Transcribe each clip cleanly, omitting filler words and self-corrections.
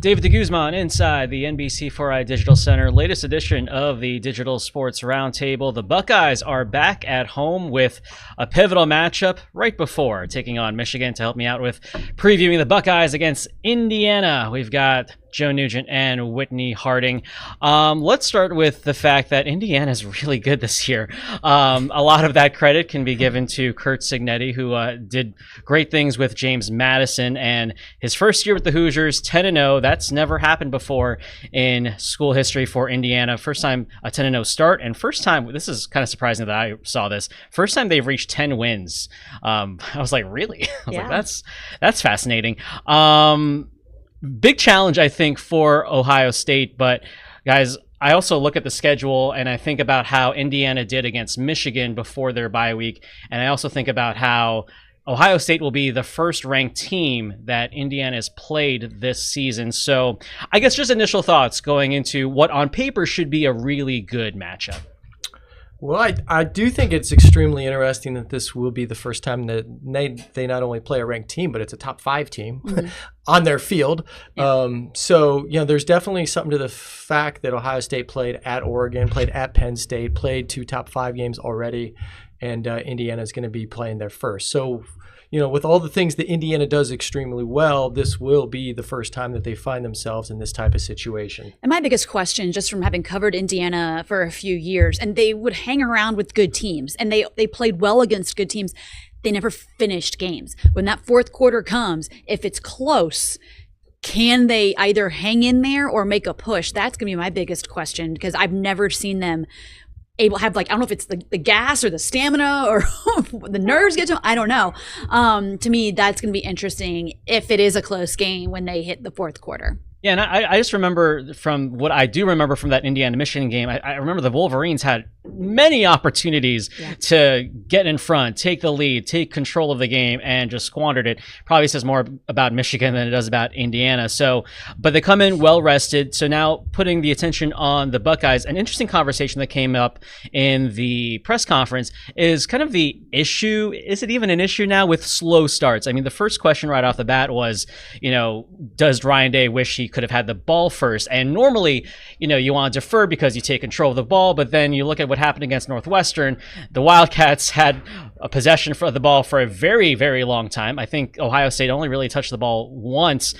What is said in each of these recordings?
David DeGuzman inside the NBC4 Digital Center, latest edition of the Digital Sports Roundtable. The Buckeyes are back at home with a pivotal matchup right before taking on Michigan. To help me out with previewing the Buckeyes against Indiana, we've got Joe Nugent and Whitney Harding. Let's start with the fact that Indiana is really good this year. A lot of that credit can be given to Curt Cignetti, who did great things with James Madison, and his first year with the Hoosiers, 10-0. That's never happened before in school history for Indiana. First time a 10-0 start, and first time, this is kind of surprising that I saw this, first time they've reached 10 wins. I was like, really? I was like, that's fascinating. Big challenge, I think, for Ohio State. But, guys, I also look at the schedule and I think about how Indiana did against Michigan before their bye week. And I also think about how Ohio State will be the first ranked team that Indiana has played this season. So I guess just initial thoughts going into what on paper should be a really good matchup. Well, I do think it's extremely interesting that this will be the first time that they not only play a ranked team, but it's a top 5 team on their field. Yeah. So, there's definitely something to the fact that Ohio State played at Oregon, played at Penn State, played 2 top 5 games already, and Indiana is going to be playing their first. So, with all the things that Indiana does extremely well, this will be the first time that they find themselves in this type of situation. And my biggest question, just from having covered Indiana for a few years, and they would hang around with good teams, and they played well against good teams. They never finished games. When that fourth quarter comes, if it's close, can they either hang in there or make a push? That's going to be my biggest question, because I've never seen them able to have, I don't know if it's the gas or the stamina or the nerves get to them. I don't know. To me, that's going to be interesting if it is a close game when they hit the fourth quarter. Yeah, and I just remember from what I do remember from that Indiana-Michigan game, I remember the Wolverines had many opportunities to get in front, take the lead, take control of the game, and just squandered it. Probably says more about Michigan than it does about Indiana. So, but they come in well-rested. So now putting the attention on the Buckeyes, an interesting conversation that came up in the press conference is kind of the issue. Is it even an issue now with slow starts? I mean, the first question right off the bat was, does Ryan Day wish he could have had the ball first? And normally, you want to defer because you take control of the ball, but then you look at what happened against Northwestern. The Wildcats had a possession for the ball for a very, very long time. I think Ohio State only really touched the ball once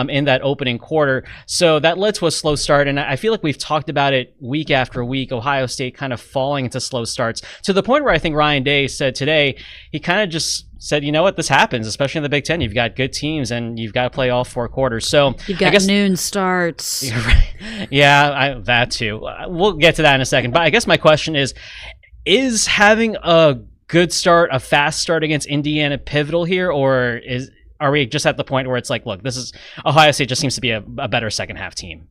in that opening quarter. So that led to a slow start. And I feel like we've talked about it week after week, Ohio State kind of falling into slow starts to the point where I think Ryan Day said today, he kind of just said, you know what, this happens, especially in the Big Ten. You've got good teams and you've got to play all 4 quarters. So you've got noon starts. Right. Yeah, that too. We'll get to that in a second. But I guess my question is having a good start, a fast start against Indiana pivotal here, or are we just at the point where it's like, look, this is Ohio State just seems to be a better second half team?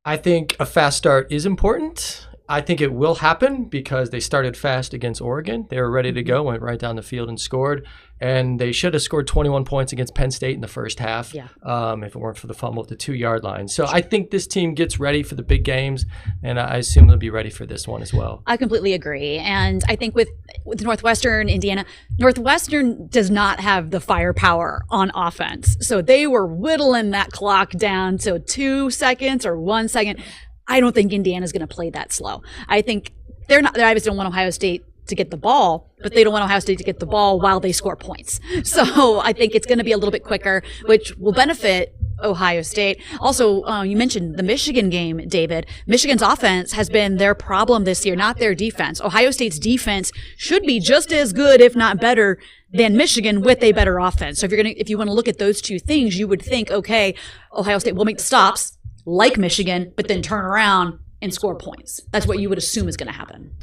I think a fast start is important. I think it will happen because they started fast against Oregon. They were ready to go, went right down the field and scored. And they should have scored 21 points against Penn State in the first half if it weren't for the fumble at the 2-yard line. So I think this team gets ready for the big games, and I assume they'll be ready for this one as well. I completely agree. And I think with Northwestern, Indiana, Northwestern does not have the firepower on offense. So they were whittling that clock down to 2 seconds or 1 second. I don't think Indiana's going to play that slow. I think they obviously don't want Ohio State to get the ball, but they don't want Ohio State to get the ball while they score points. So I think it's going to be a little bit quicker, which will benefit Ohio State. Also, you mentioned the Michigan game, David. Michigan's offense has been their problem this year, not their defense. Ohio State's defense should be just as good, if not better, than Michigan with a better offense. So if you want to look at those two things, you would think, okay, Ohio State will make the stops like Michigan, but then turn around and score points. That's what you would assume is going to happen.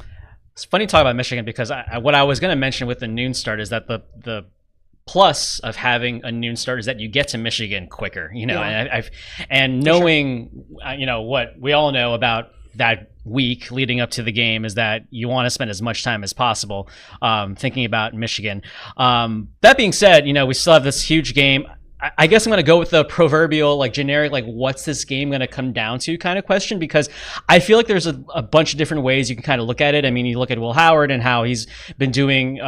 It's funny to talk about Michigan because what I was going to mention with the noon start is that the plus of having a noon start is that you get to Michigan quicker, and knowing, what we all know about that week leading up to the game is that you want to spend as much time as possible thinking about Michigan. That being said, we still have this huge game. I guess I'm going to go with the proverbial, like, generic, like, what's this game going to come down to kind of question, because I feel like there's a bunch of different ways you can kind of look at it. I mean, you look at Will Howard and how he's been doing,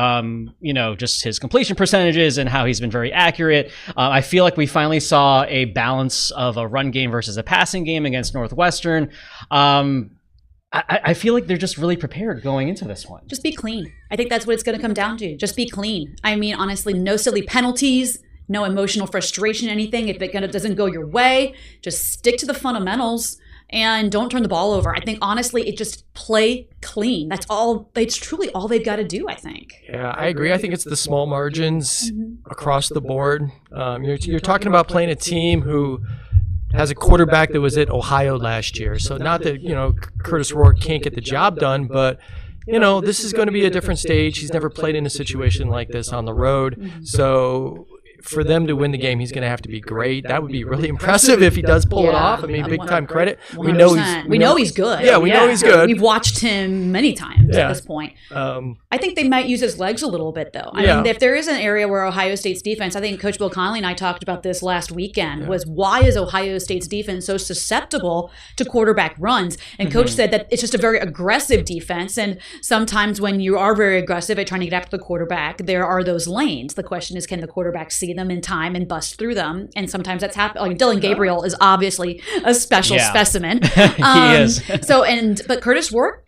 just his completion percentages and how he's been very accurate. I feel like we finally saw a balance of a run game versus a passing game against Northwestern. I feel like they're just really prepared going into this one. Just be clean. I think that's what it's going to come down to. Just be clean. I mean, honestly, no silly penalties. No emotional frustration, anything. If it doesn't go your way, just stick to the fundamentals and don't turn the ball over. I think, honestly, it just play clean. That's all. It's truly all they've got to do, I think. Yeah, I agree. I think it's the small margins across the board. You're talking about playing a team who has a quarterback that was at Ohio last year. So not that, Curtis Rourke can't get the job done, but this is going to be a different stage. He's never played in a situation like this on the road. So for them to win the game, he's going to have to be great. That would be really impressive if he does pull it off. I mean, big time credit. 100%. We know he's good. Yeah, we know he's good. We've watched him many times at this point. I think they might use his legs a little bit, though. I mean, if there is an area where Ohio State's defense, I think Coach Bill Connolly and I talked about this last weekend, was why is Ohio State's defense so susceptible to quarterback runs? And Coach said that it's just a very aggressive defense, and sometimes when you are very aggressive at trying to get after the quarterback, there are those lanes. The question is, can the quarterback see them in time and bust through them? And sometimes that's happened. Like Dylan Gabriel is obviously a special specimen. He is. But Curtis Rourke,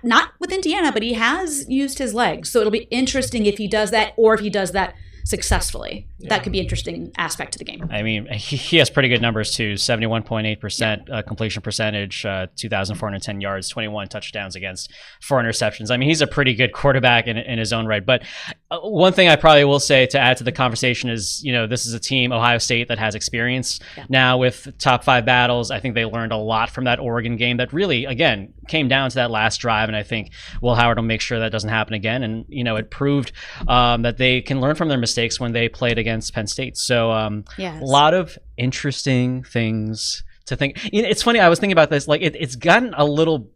not with Indiana, but he has used his legs. So it'll be interesting if he does that, or if he does that successfully. That could be an interesting aspect to the game. I mean, he has pretty good numbers too. 71.8% completion percentage, 2,410 yards, 21 touchdowns against 4 interceptions. I mean, he's a pretty good quarterback in his own right. But one thing I probably will say to add to the conversation is, this is a team, Ohio State, that has experience now with top 5 battles. I think they learned a lot from that Oregon game that really, again, came down to that last drive. And I think Will Howard will make sure that doesn't happen again. And, it proved that they can learn from their mistakes when they played against Penn State. So a lot of interesting things to think. It's funny, I was thinking about this, like it's gotten a little,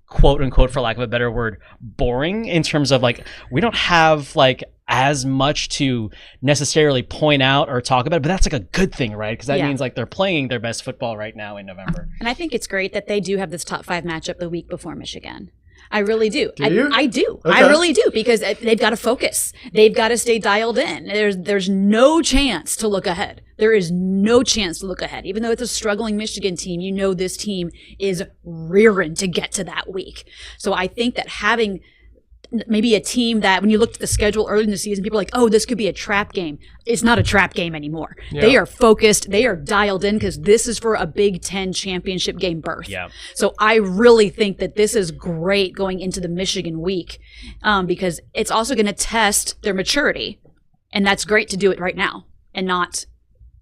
quote unquote, for lack of a better word, boring in terms of like we don't have like as much to necessarily point out or talk about, but that's like a good thing, right? Because that means like they're playing their best football right now in November. And I think it's great that they do have this top 5 matchup the week before Michigan. I really do. Do you? I do. Okay. I really do, because they've got to focus. They've got to stay dialed in. There's no chance to look ahead. There is no chance to look ahead. Even though it's a struggling Michigan team, this team is rearing to get to that week. So I think that having maybe a team that when you looked at the schedule early in the season, people are like, oh, this could be a trap game. It's not a trap game anymore. Yeah. They are focused. They are dialed in because this is for a Big Ten championship game berth. Yeah. So I really think that this is great going into the Michigan week because it's also going to test their maturity. And that's great to do it right now and not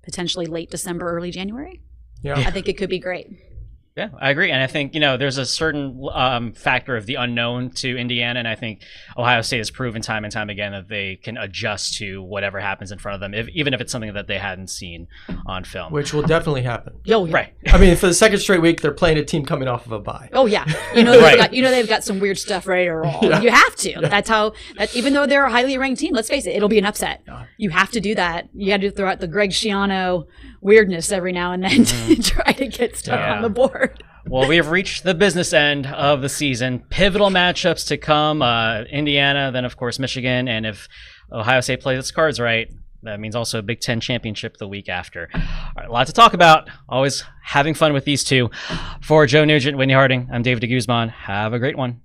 potentially late December, early January. Yeah. I think it could be great. Yeah, I agree. And I think, there's a certain factor of the unknown to Indiana. And I think Ohio State has proven time and time again that they can adjust to whatever happens in front of them, even if it's something that they hadn't seen on film. Which will definitely happen. Oh, yeah. Right. I mean, for the second straight week, they're playing a team coming off of a bye. Oh, yeah. They've got some weird stuff ready to roll. Yeah. You have to. Yeah. That's how, even though they're a highly ranked team, let's face it, it'll be an upset. Yeah. You have to do that. You got to throw out the Greg Schiano weirdness every now and then to try to get stuff on the board. Well, we have reached the business end of the season. Pivotal matchups to come. Indiana, then, of course, Michigan. And if Ohio State plays its cards right, that means also a Big Ten championship the week after. All right, a lot to talk about. Always having fun with these two. For Joe Nugent, Whitney Harding, I'm David DeGuzman. Have a great one.